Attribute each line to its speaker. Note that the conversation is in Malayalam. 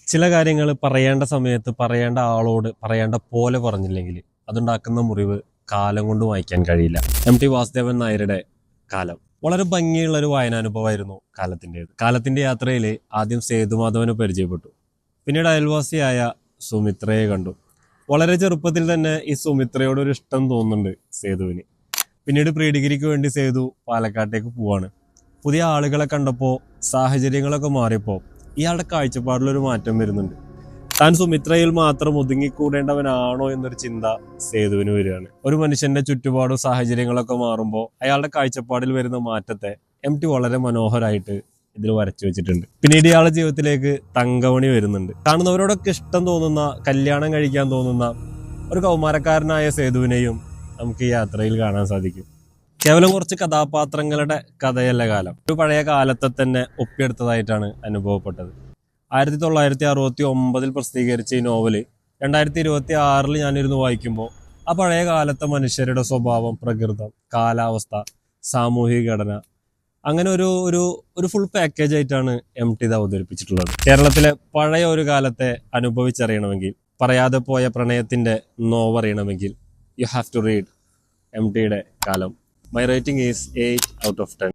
Speaker 1: ചില കാര്യങ്ങൾ പറയേണ്ട സമയത്ത് പറയേണ്ട ആളോട് പറയേണ്ട പോലെ പറഞ്ഞില്ലെങ്കിൽ അതുണ്ടാക്കുന്ന മുറിവ് കാലം കൊണ്ട് വായിക്കാൻ കഴിയില്ല. എം ടി വാസുദേവൻ നായരുടെ കാലം വളരെ ഭംഗിയുള്ള ഒരു വായനാനുഭവമായിരുന്നു കാലത്തിൻ്റെത്. കാലത്തിന്റെ യാത്രയിൽ ആദ്യം സേതുമാധവനെ പരിചയപ്പെട്ടു. പിന്നീട് അയൽവാസിയായ സുമിത്രയെ കണ്ടു. വളരെ ചെറുപ്പത്തിൽ തന്നെ ഈ സുമിത്രയോടൊരു ഇഷ്ടം തോന്നുന്നുണ്ട് സേതുവിന്. പിന്നീട് പ്രീ ഡിഗ്രിക്ക് വേണ്ടി സേതു പാലക്കാട്ടേക്ക് പോവാണ്. പുതിയ ആളുകളെ കണ്ടപ്പോൾ സാഹചര്യങ്ങളൊക്കെ മാറിയപ്പോൾ ഇയാളുടെ കാഴ്ചപ്പാടിലൊരു മാറ്റം വരുന്നുണ്ട്. താൻ സുമിത്രയിൽ മാത്രം ഒതുങ്ങിക്കൂടേണ്ടവനാണോ എന്നൊരു ചിന്ത സേതുവിന് വരികയാണ്. ഒരു മനുഷ്യന്റെ ചുറ്റുപാടും സാഹചര്യങ്ങളൊക്കെ മാറുമ്പോൾ അയാളുടെ കാഴ്ചപ്പാടിൽ വരുന്ന മാറ്റത്തെ എം ടി വളരെ മനോഹരമായിട്ട് ഇതിൽ വരച്ചു വെച്ചിട്ടുണ്ട്. പിന്നീട് ഇയാളുടെ ജീവിതത്തിലേക്ക് തങ്കമണി വരുന്നുണ്ട്. കാണുന്നവരോടൊക്കെ ഇഷ്ടം തോന്നുന്ന, കല്യാണം കഴിക്കാൻ തോന്നുന്ന ഒരു കൗമാരക്കാരനായ സേതുവിനെയും നമുക്ക് ഈ യാത്രയിൽ കാണാൻ സാധിക്കും. കേവലം കുറച്ച് കഥാപാത്രങ്ങളുടെ കഥയല്ല കാലം, ഒരു പഴയ കാലത്തെ തന്നെ ഒപ്പിയെടുത്തതായിട്ടാണ് അനുഭവപ്പെട്ടത്. 1969 പ്രസിദ്ധീകരിച്ച ഈ നോവല് 2026 ഞാനിരുന്ന് വായിക്കുമ്പോൾ ആ പഴയ കാലത്തെ മനുഷ്യരുടെ സ്വഭാവം, പ്രകൃതം, കാലാവസ്ഥ, സാമൂഹിക ഘടന, അങ്ങനെ ഒരു ഒരു ഒരു ഫുൾ പാക്കേജ് ആയിട്ടാണ് എം ടി ഇത് അവതരിപ്പിച്ചിട്ടുള്ളത്. കേരളത്തിലെ പഴയ ഒരു കാലത്തെ അനുഭവിച്ചറിയണമെങ്കിൽ, പറയാതെ പോയ പ്രണയത്തിന്റെ നോവറിയണമെങ്കിൽ you have to read M ടിയുടെ കാലം. My rating is 8 out of 10.